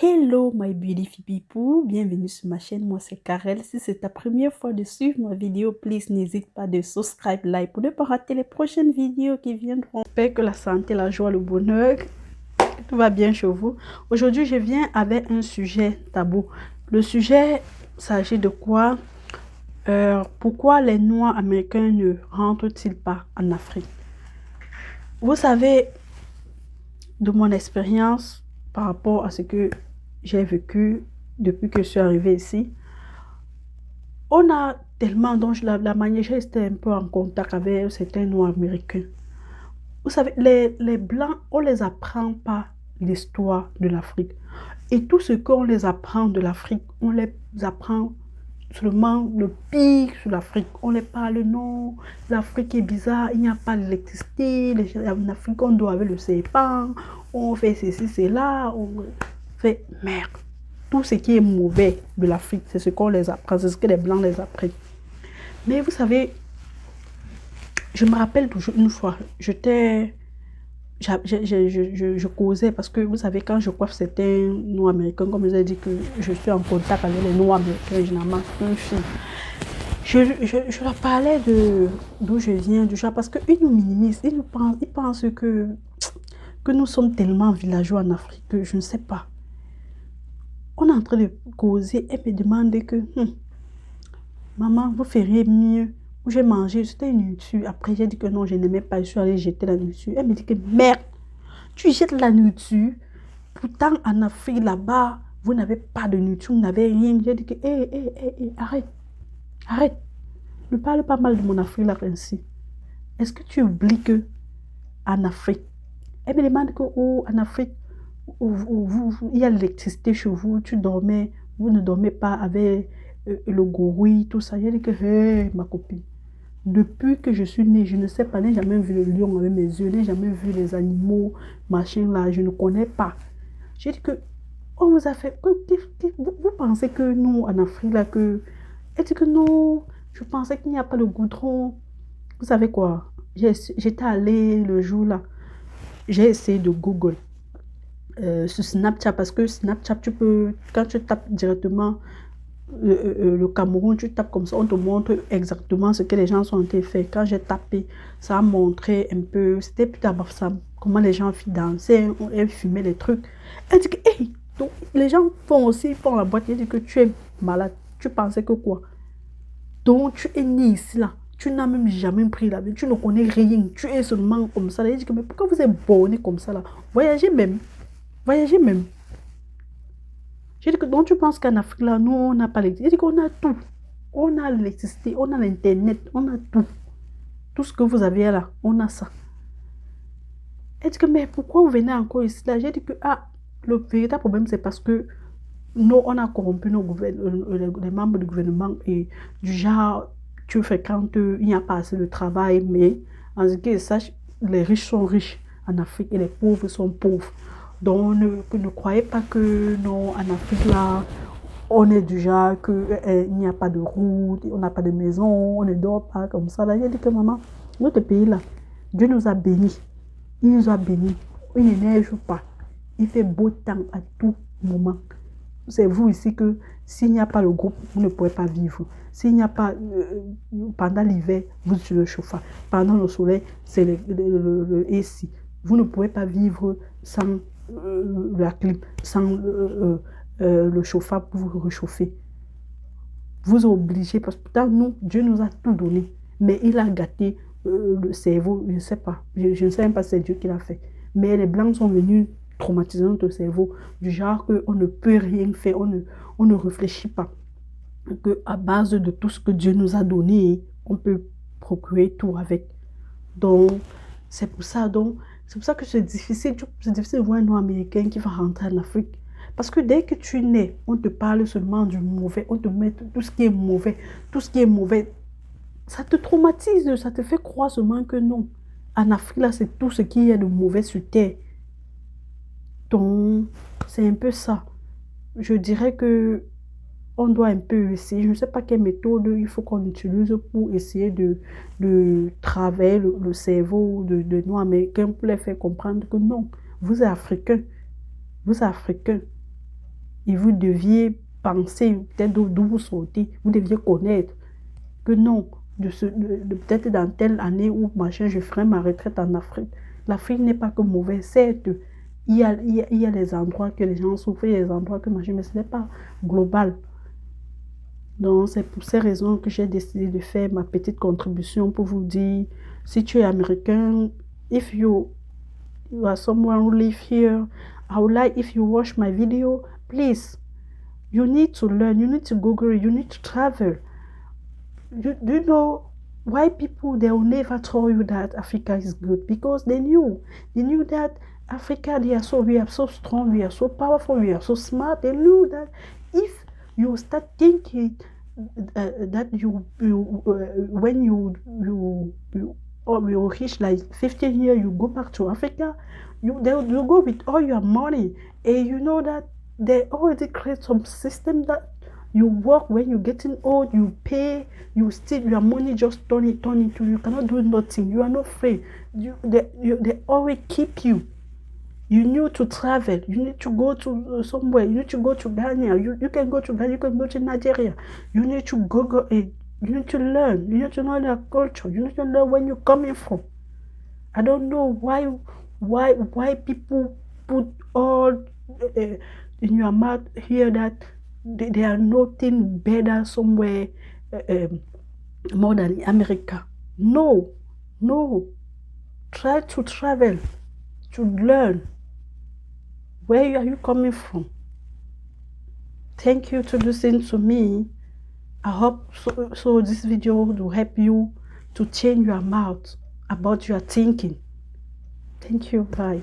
Hello my beautiful people, bienvenue sur ma chaîne, moi c'est Karel. Si c'est ta première fois de suivre ma vidéo, please n'hésite pas de subscribe, like pour ne pas rater les prochaines vidéos qui viendront. J'espère que la santé, la joie, le bonheur, que tout va bien chez vous. Aujourd'hui je viens avec un sujet tabou. Le sujet s'agit de quoi? Pourquoi les Noirs américains ne rentrent-ils pas en Afrique? Vous savez, de mon expérience par rapport à ce que j'ai vécu depuis que je suis arrivée ici, on a tellement, donc la manière, j'ai été un peu en contact avec certains Noirs américains. Vous savez, les Blancs, on ne les apprend pas l'histoire de l'Afrique. Et tout ce qu'on les apprend de l'Afrique, on les apprend seulement le pire sur l'Afrique. On les parle, non, l'Afrique est bizarre, il n'y a pas d'électricité, en Afrique on doit avec le serpent, on fait ceci, cela, on fait merde. Tout ce qui est mauvais de l'Afrique, c'est ce qu'on les apprend, c'est ce que les Blancs les apprennent. Mais vous savez, je me rappelle toujours une fois, je causais parce que vous savez, quand je coiffe certains Noirs américains, comme je vous ai dit que je suis en contact avec les Noirs américains, généralement, une fille. Je leur parlais d'où je viens, du genre, parce qu'ils nous minimisent, ils pensent que nous sommes tellement villageois en Afrique que je ne sais pas. On est en train de causer, elle me demandait que, maman, vous feriez mieux. J'ai mangé, c'était une nourriture. Après, j'ai dit que non, je n'aimais pas, je suis allée jeter la nourriture. Elle me dit que merde, tu jettes la nourriture. Pourtant, en Afrique, là-bas, vous n'avez pas de nourriture, vous n'avez rien. J'ai dit que, arrête, arrête. Ne parle pas mal de mon Afrique là ainsi. Est-ce que tu oublies que en Afrique, elle me demande que, oh, en Afrique, il y a l'électricité chez vous, vous ne dormez pas avec le gorille, tout ça. J'ai dit que, hey, ma copine, depuis que je suis née, je ne sais pas, je n'ai jamais vu le lion avec mes yeux, je n'ai jamais vu les animaux, machin là, je ne connais pas. J'ai dit que, on vous a fait, vous pensez que nous, en Afrique, là, que... Elle dit que non, je pensais qu'il n'y a pas de goudron. Vous savez quoi? J'étais allée le jour là, j'ai essayé de Google sur Snapchat, parce que Snapchat, tu peux, quand tu tapes directement le Cameroun, tu tapes comme ça, on te montre exactement ce que les gens sont en train de faire. Quand j'ai tapé, ça a montré un peu, c'était plus d'abord ça, comment les gens dansaient, elles fumaient les trucs. Elle dit que, hey, donc, les gens font la boîte, elle dit que tu es malade. Tu pensais que quoi? Donc, tu es né ici, là. Tu n'as même jamais pris la vie. Tu ne connais rien. Tu es seulement comme ça. Là. Elle dit que, mais pourquoi vous êtes borné comme ça, là? Voyagez même. Voyagez même. J'ai dit que, donc, tu penses qu'en Afrique, là, nous, on n'a pas l'électricité. J'ai dit qu'on a tout. On a l'électricité, on a l'Internet, on a tout. Tout ce que vous avez là, on a ça. Elle dit que, mais pourquoi vous venez encore ici, là? J'ai dit que, le véritable problème, c'est parce que nous, on a corrompu les membres du gouvernement et du genre, tu fréquentes, il n'y a pas assez de travail, mais en ce qui sache, les riches sont riches en Afrique et les pauvres sont pauvres. Donc, ne croyez pas que non, en Afrique, là, on est du genre qu'il n'y a pas de route, on n'a pas de maison, on ne dort pas comme ça. Là, j'ai dit que maman, notre pays, là, Dieu nous a bénis. Il nous a bénis. Il ne neige pas. Il fait beau temps à tout moment. C'est vous ici que s'il n'y a pas le groupe, vous ne pouvez pas vivre. S'il n'y a pas, pendant l'hiver, vous êtes sur le chauffage. Pendant le soleil, c'est le AC. Vous ne pouvez pas vivre sans la clim, sans le chauffage pour vous réchauffer. Vous êtes obligés, parce que pourtant, nous, Dieu nous a tout donné. Mais il a gâté le cerveau, je ne sais pas. Je ne sais même pas si c'est Dieu qui l'a fait. Mais les Blancs sont venus traumatiser notre cerveau, du genre qu'on ne peut rien faire, on ne réfléchit pas. Qu'à base de tout ce que Dieu nous a donné, on peut procurer tout avec. Donc, c'est pour ça que c'est difficile de voir un Noir américain qui va rentrer en Afrique. Parce que dès que tu nais, on te parle seulement du mauvais, on te met tout ce qui est mauvais, tout ce qui est mauvais. Ça te traumatise, ça te fait croire seulement que non. En Afrique, là, c'est tout ce qui est de mauvais sur terre. Donc, c'est un peu ça. Je dirais que on doit un peu essayer. Je ne sais pas quelle méthode il faut qu'on utilise pour essayer de travailler le cerveau de Noirs américains pour les faire comprendre que non, vous êtes africains. Vous êtes africains. Et vous deviez penser peut-être d'où vous sortez. Vous deviez connaître que non, peut-être dans telle année ou machin, je ferai ma retraite en Afrique. L'Afrique n'est pas que mauvais, certes. Il y a les endroits que les gens souffrent, il y a les endroits que machin, mais ce n'est pas global. Donc, c'est pour ces raisons que j'ai décidé de faire ma petite contribution pour vous dire, si tu es américain, if you are someone who live here, I would like if you watch my video, please, you need to learn, you need to Google, you need to travel. Do you know why people, they will never tell you that Africa is good? Because they knew that Africa, we are so strong, we are so powerful, we are so smart. They knew that if you start thinking that when you reach like 15 years, you go back to Africa, you go with all your money, and you know that they already create some system that you work when you're getting old, you pay, you steal your money, just turn into, you cannot do nothing, you are not free. They always keep you. You need to travel, you need to go to somewhere, you need to go to Ghana, you can go to Ghana, you can go to Nigeria, you need to go, you need to learn, you need to know their culture, you need to know where you're coming from. I don't know why people put all in your mouth here that there are nothing better somewhere more than America. No. Try to travel, to learn. Where are you coming from? Thank you to listen to me. I hope so this video will help you to change your mouth about your thinking. Thank you. Bye.